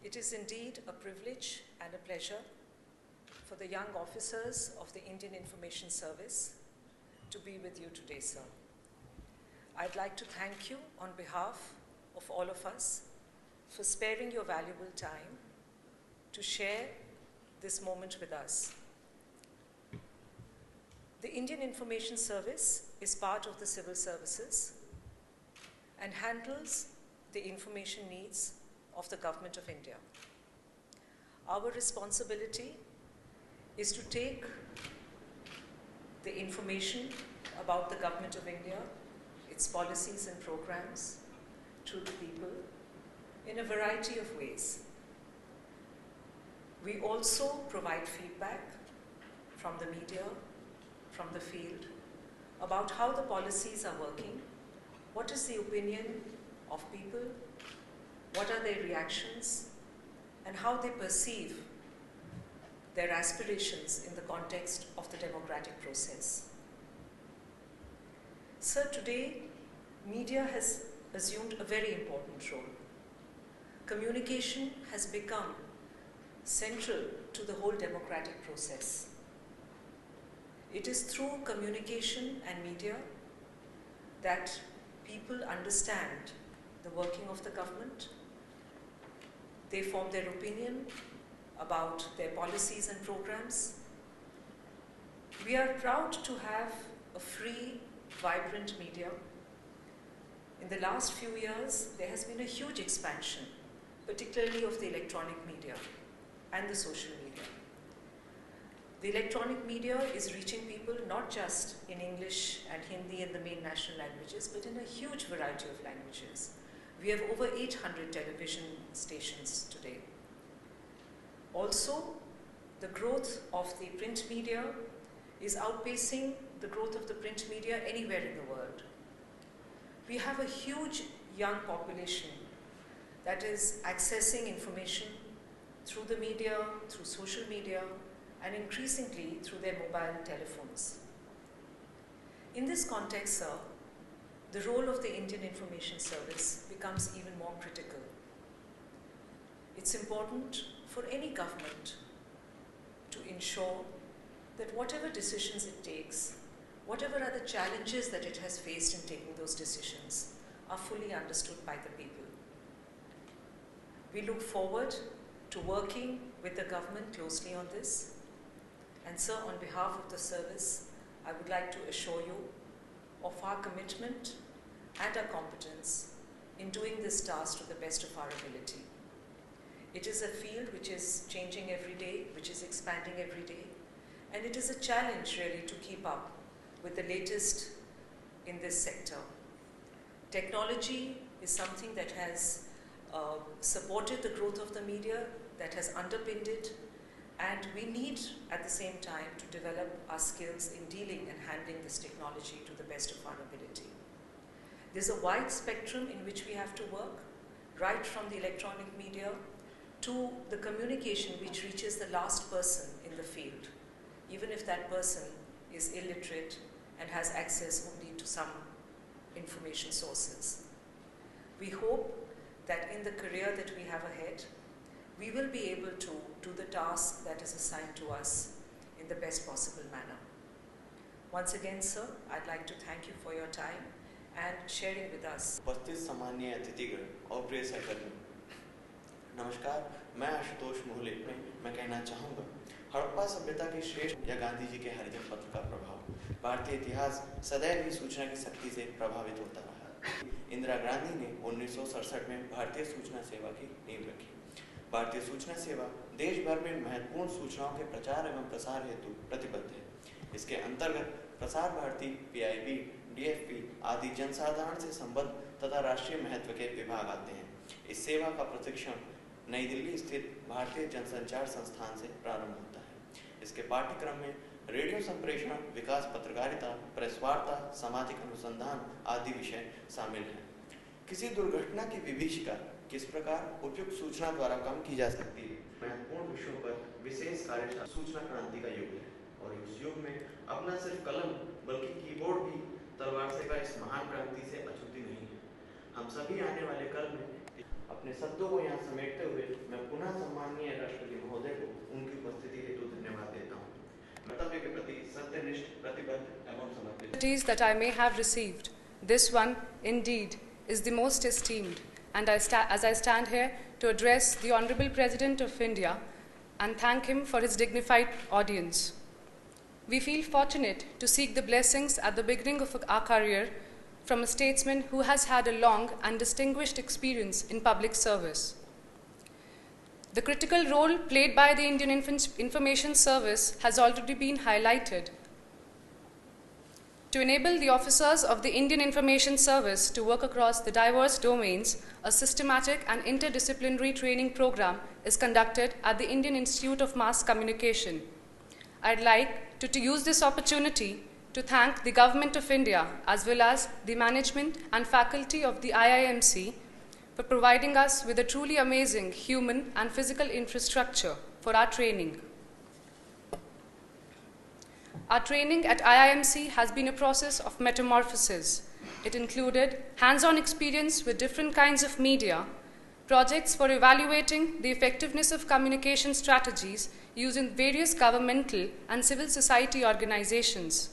It is indeed a privilege and a pleasure for the young officers of the Indian Information Service to be with you today, sir. I'd like to thank you on behalf of all of us for sparing your valuable time to share this moment with us. The Indian Information Service is part of the civil services and handles the information needs of the Government of India. Our responsibility is to take the information about the Government of India, its policies and programs, to the people in a variety of ways. We also provide feedback from the media, from the field, about how the policies are working, what is the opinion of people, what are their reactions, and how they perceive their aspirations in the context of the democratic process. Sir, today, media has assumed a very important role. Communication has become central to the whole democratic process. It is through communication and media that people understand the working of the government. They form their opinion about their policies and programs. We are proud to have a free, vibrant media. In the last few years, there has been a huge expansion, particularly of the electronic media and the social media. The electronic media is reaching people not just in English and Hindi and the main national languages, but in a huge variety of languages. We have over 800 television stations today. Also, the growth of the print media is outpacing the growth of the print media anywhere in the world. We have a huge young population that is accessing information through the media, through social media, and increasingly through their mobile telephones. In this context, sir, the role of the Indian Information Service becomes even more critical. It's important for any government to ensure that whatever decisions it takes, whatever are the challenges that it has faced in taking those decisions, are fully understood by the people. We look forward to working with the government closely on this. And sir, on behalf of the service, I would like to assure you of our commitment and our competence in doing this task to the best of our ability. It is a field which is changing every day, which is expanding every day, and it is a challenge really to keep up with the latest in this sector. Technology is something that has supported the growth of the media, that has underpinned it, and we need at the same time to develop our skills in dealing and handling this technology to the best of our ability. There's a wide spectrum in which we have to work, right from the electronic media to the communication which reaches the last person in the field, even if that person is illiterate and has access only to some information sources. We hope that in the career that we have ahead, we will be able to do the task that is assigned to us in the best possible manner. Once again, sir, I'd like to thank you for your time and sharing with us. उपस्थित सम्माननीय अतिथिगण और प्रिय सहकर्मी, नमस्कार। मैं आशुतोष मोहले मैं कहना चाहूँगा, हड़प्पा सभ्यता की श्रेष्ठ या गांधी जी के हरिजन पत्र का प्रभाव भारतीय इतिहास सदैव ही सूचना की शक्ति से प्रभावित होता रहा। इंदिरा गांधी ने 1967 में भारतीय सूचना सेवा की नींव रखी। भारतीय सूचना सेवा देश भर में महत्वपूर्ण सूचनाओं के प्रचार एवं प्रसार हेतु प्रतिबद्ध है। इसके अंतर्गत प्रसार भारती, पीआईबी, डीएफपी आदि जनसाधारण से संबद्ध तथा राष्ट्रीय महत्व के विभाग आते हैं। इस सेवा का प्रशिक्षण नई दिल्ली स्थित भारतीय जनसंचार संस्थान से प्रारंभ होता है। इसके पाठ्यक्रम में रेडियो संप्रेषण, विकास पत्रकारिता, प्रेस वार्ता, सामाजिक अनुसंधान आदि विषय शामिल हैं। किसी दुर्घटना की विभीषिका किस प्रकार उपयुक्त सूचना द्वारा कम की जा सकती है, महत्वपूर्ण विषयों पर विशेष कार्यशाला सूचना क्रांति का युग है और इस युग में अपना सिर्फ कलम बल्कि कीबोर्ड भी तलवार से का इस महान क्रांति से अछूती नहीं है। हम सभी आने वाले कल में अपने शब्दों को यहाँ समेटते हुए मैं पुनः सम्माननीय राष्ट्रपति महोदय को उनकी उपस्थिति हेतु धन्यवाद देता हूँ। कर्तव्य के प्रति सत्यनिष्ठ, प्रतिबद्ध एवं समर्पित। That I may have received, this one indeed is the most esteemed, and as I stand here to address the Honorable President of India and thank him for his dignified audience. We feel fortunate to seek the blessings at the beginning of our career from a statesman who has had a long and distinguished experience in public service. The critical role played by the Indian Information Service has already been highlighted. To enable the officers of the Indian Information Service to work across the diverse domains, a systematic and interdisciplinary training program is conducted at the Indian Institute of Mass Communication. I'd like to use this opportunity to thank the Government of India as well as the management and faculty of the IIMC for providing us with a truly amazing human and physical infrastructure for our training. Our training at IIMC has been a process of metamorphosis. It included hands-on experience with different kinds of media, projects for evaluating the effectiveness of communication strategies using various governmental and civil society organizations.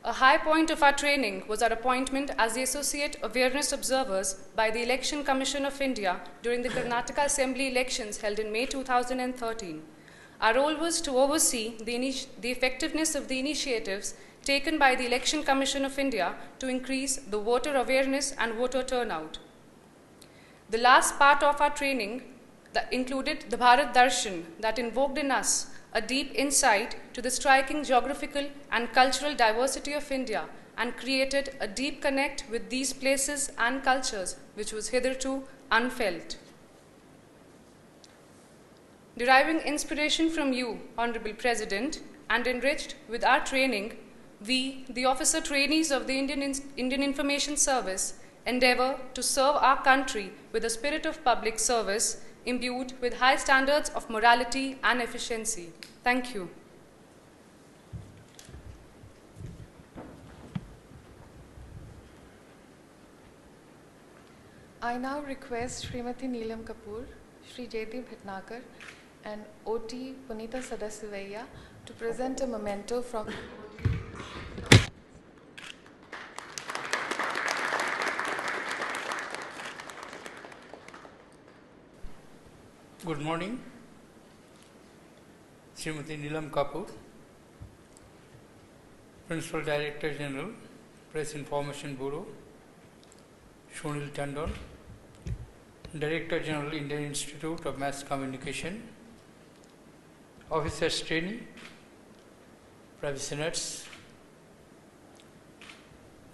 A high point of our training was our appointment as the Associate Awareness Observers by the Election Commission of India during the Karnataka Assembly elections held in May 2013. Our role was to oversee the effectiveness of the initiatives taken by the Election Commission of India to increase the voter awareness and voter turnout. The last part of our training that included the Bharat Darshan that invoked in us a deep insight to the striking geographical and cultural diversity of India and created a deep connect with these places and cultures which was hitherto unfelt. Deriving inspiration from you, Honorable President, and enriched with our training, we, the officer trainees of the Indian Information Service, endeavor to serve our country with a spirit of public service imbued with high standards of morality and efficiency. Thank you. I now request Srimati Neelam Kapoor, Shri Jaydeep Bhatnagar, and OT Punita Sadasivaya to present a memento from Good morning, Srimati Neelam Kapoor, Principal Director General, Press Information Bureau, Shonil Tandon, Director General, Indian Institute of Mass Communication, Officers Trainee, Probationers,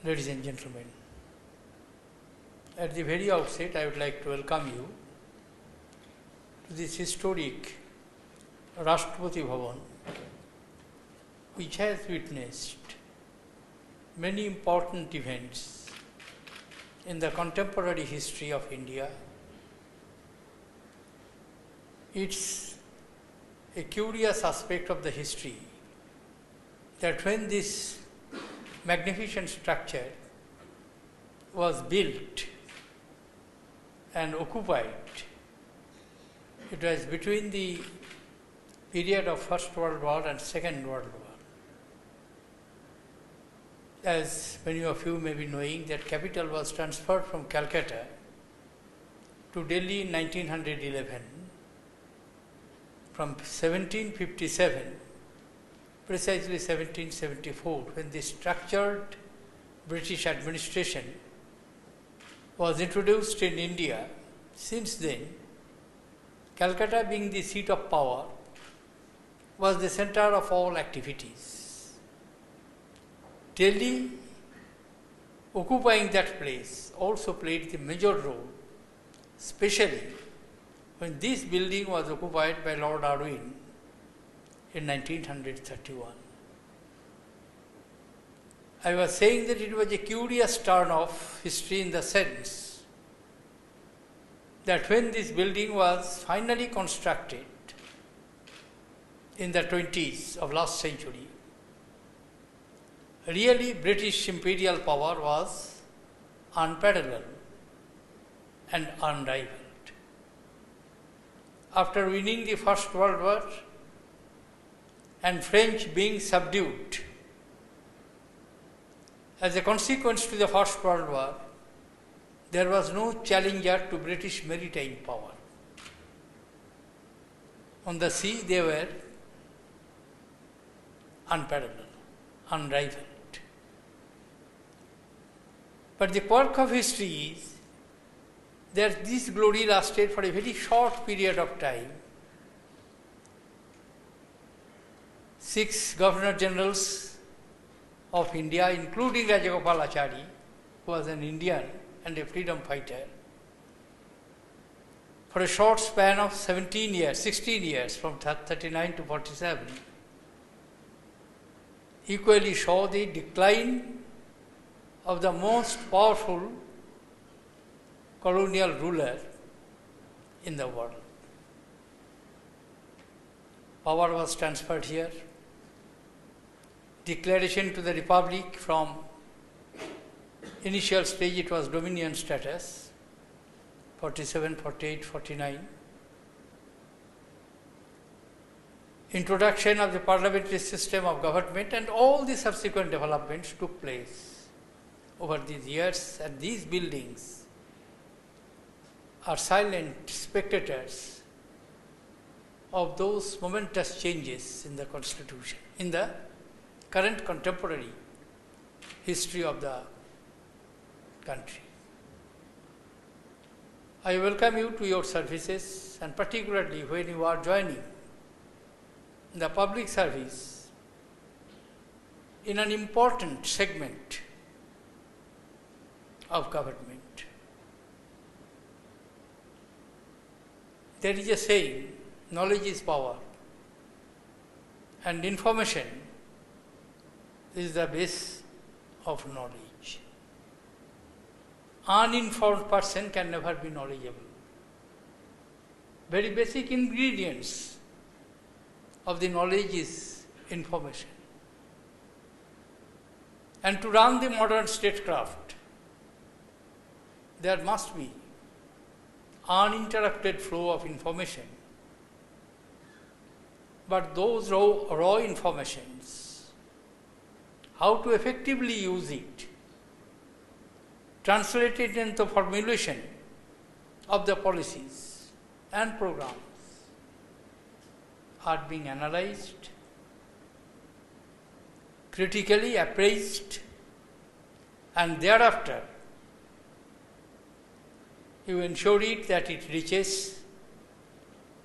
ladies and gentlemen. At the very outset, I would like to welcome you to this historic Rashtrapati Bhavan, which has witnessed many important events in the contemporary history of India. It's a curious aspect of the history that when this magnificent structure was built and occupied, it was between the period of First World War and Second World War. As many of you may be knowing, that capital was transferred from Calcutta to Delhi in 1911. From 1757, precisely 1774, when the structured British administration was introduced in India. Since then, Calcutta, being the seat of power, was the center of all activities. Delhi, occupying that place, also played the major role, especially when this building was occupied by Lord Irwin in 1931. I was saying that it was a curious turn of history in the sense that when this building was finally constructed in the 20s of last century, really British imperial power was unparalleled and unrivaled. after winning the First World War and French being subdued. As a consequence to the First World War, there was no challenger to British maritime power. On the sea, they were unparalleled, unrivaled. But the quirk of history is that this glory lasted for a very short period of time. 6 Governor Generals of India, including Rajagopalachari, who was an Indian and a freedom fighter, for a short span of 16 years, from 39 to 47, equally saw the decline of the most powerful colonial ruler in the world. Power was transferred here. Declaration to the Republic, from initial stage it was dominion status, 47, 48, 49. Introduction of the parliamentary system of government and all the subsequent developments took place over these years, and these buildings are silent spectators of those momentous changes in the Constitution, in the current contemporary history of the country. I welcome you to your services, and particularly when you are joining the public service in an important segment of government. There is a saying, knowledge is power, and information is the base of knowledge. Uninformed person can never be knowledgeable. Very basic ingredients of the knowledge is information. And to run the modern statecraft, there must be uninterrupted flow of information. But those raw informations, how to effectively use it, translate it into formulation of the policies and programs, are being analyzed, critically appraised, and thereafter you ensure it that it reaches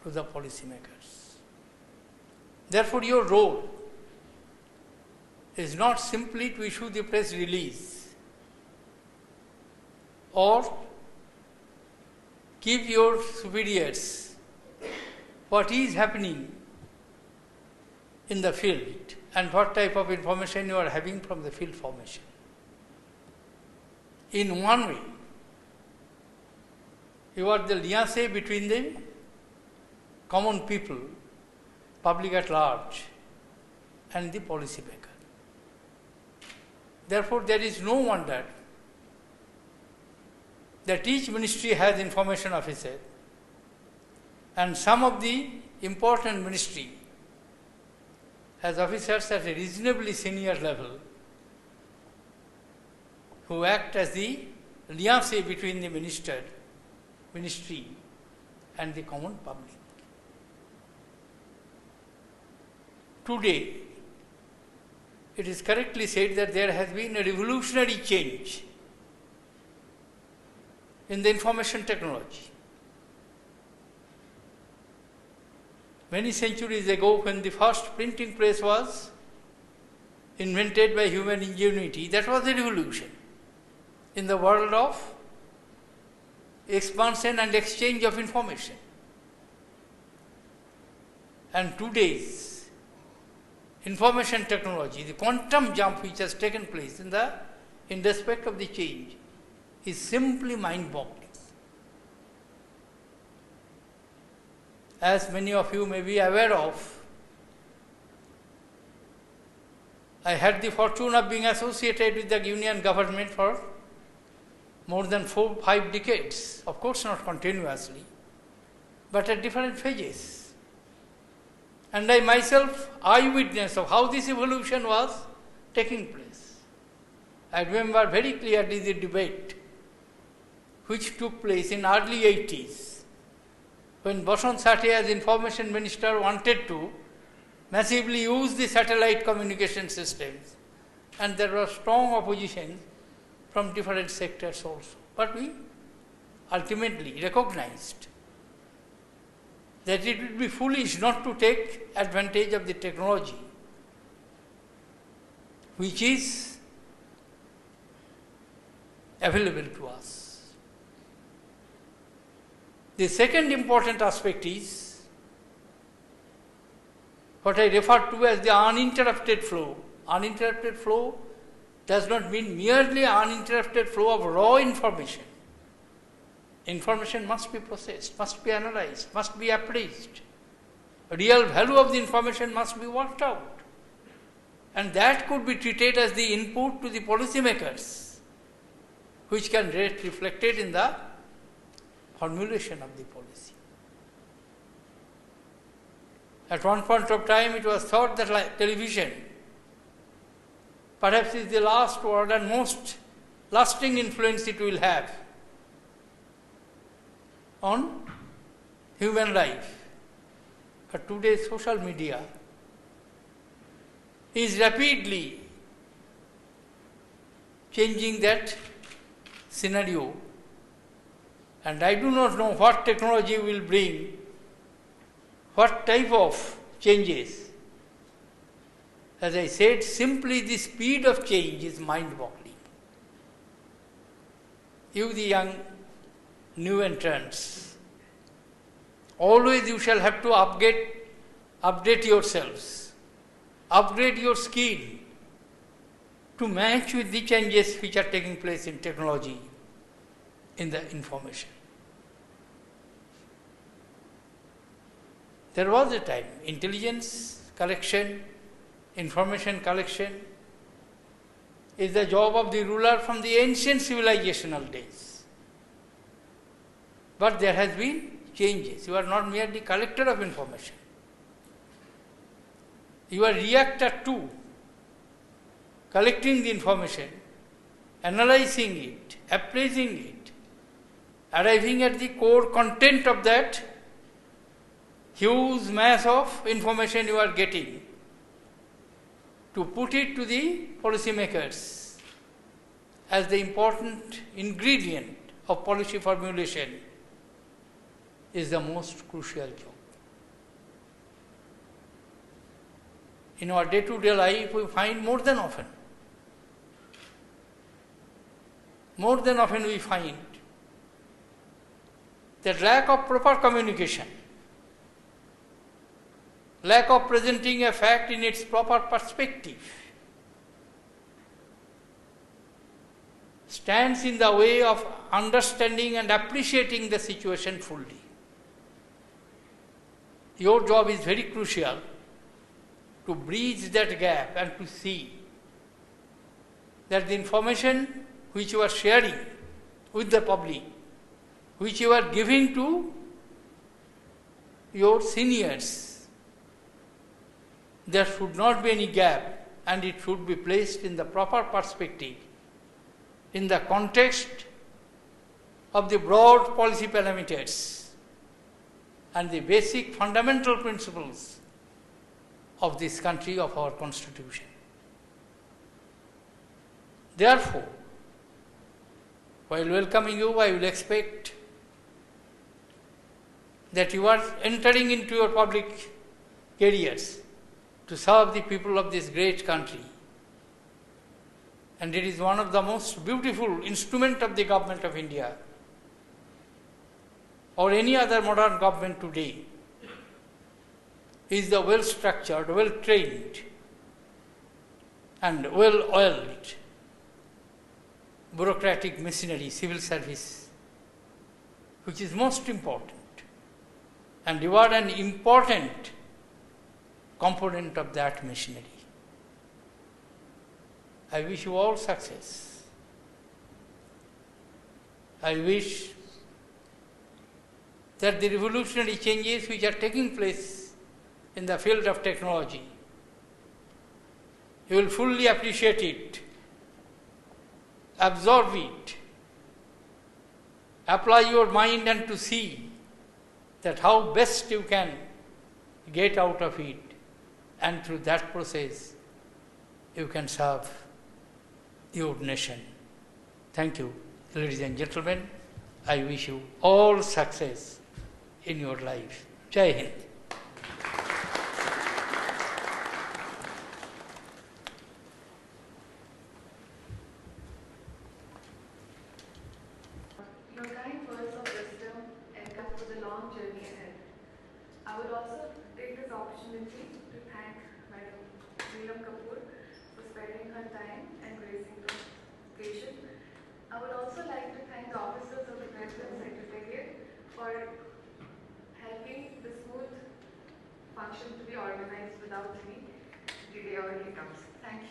to the policymakers. Therefore, your role is not simply to issue the press release or give your superiors what is happening in the field and what type of information you are having from the field formation. In one way, you are the liaison between the common people, public at large, and the policymaker. Therefore, there is no wonder that each ministry has information officer, and some of the important ministry has officers at a reasonably senior level who act as the liaison between the ministry and the common public. Today, it is correctly said that there has been a revolutionary change in the information technology. Many centuries ago, when the first printing press was invented by human ingenuity, that was a revolution in the world of expansion and exchange of information. And today's information technology, the quantum jump which has taken place in respect of the change, is simply mind-boggling. As many of you may be aware of, I had the fortune of being associated with the Union government for more than 4-5 decades, of course not continuously, but at different phases. And I myself eyewitness of how this evolution was taking place. I remember very clearly the debate which took place in early 80s when Bosant Sathe as Information Minister wanted to massively use the satellite communication systems, and there was strong opposition from different sectors also. But we ultimately recognized that it would be foolish not to take advantage of the technology which is available to us. The second important aspect is what I refer to as the uninterrupted flow. Uninterrupted flow does not mean merely uninterrupted flow of raw information. Information must be processed, must be analyzed, must be appraised. Real value of the information must be worked out. And that could be treated as the input to the policymakers, which can get reflected in the formulation of the policy. At one point of time, it was thought that television perhaps is the last word and most lasting influence it will have on human life. But today, social media is rapidly changing that scenario, and I do not know what technology will bring, what type of changes. As I said, simply the speed of change is mind-boggling. You, the young new entrants, always you shall have to update yourselves, upgrade your skill to match with the changes which are taking place in technology, in the information. There was a time, intelligence collection, information collection is the job of the ruler from the ancient civilizational days. But there has been changes. You are not merely collector of information. You are reactor to collecting the information, analyzing it, appraising it, arriving at the core content of that huge mass of information you are getting, to put it to the policymakers as the important ingredient of policy formulation is the most crucial job. In our day-to-day life, we find more than often we find that lack of proper communication, lack of presenting a fact in its proper perspective stands in the way of understanding and appreciating the situation fully. Your job is very crucial to bridge that gap and to see that the information which you are sharing with the public, which you are giving to your seniors, there should not be any gap and it should be placed in the proper perspective, in the context of the broad policy parameters and the basic fundamental principles of this country, of our constitution. Therefore, while welcoming you, I will expect that you are entering into your public careers to serve the people of this great country. And it is one of the most beautiful instruments of the government of India or any other modern government today is the well-structured, well-trained and well-oiled bureaucratic machinery, civil service, which is most important. And you are an important component of that machinery. I wish you all success. I wish that the revolutionary changes which are taking place in the field of technology, you will fully appreciate it, absorb it, apply your mind and to see that how best you can get out of it, and through that process you can serve your nation. Thank you, ladies and gentlemen. I wish you all success in your life. Jai Hind. Your kind words of wisdom and good for the long journey ahead. I would also take this opportunity to thank Madam Neelam Kapoor for sparing her time and gracing the occasion. I would also like to thank the officers of the President's Secretariat for helping the smooth function to be organized without any delay or hiccups. Thank you.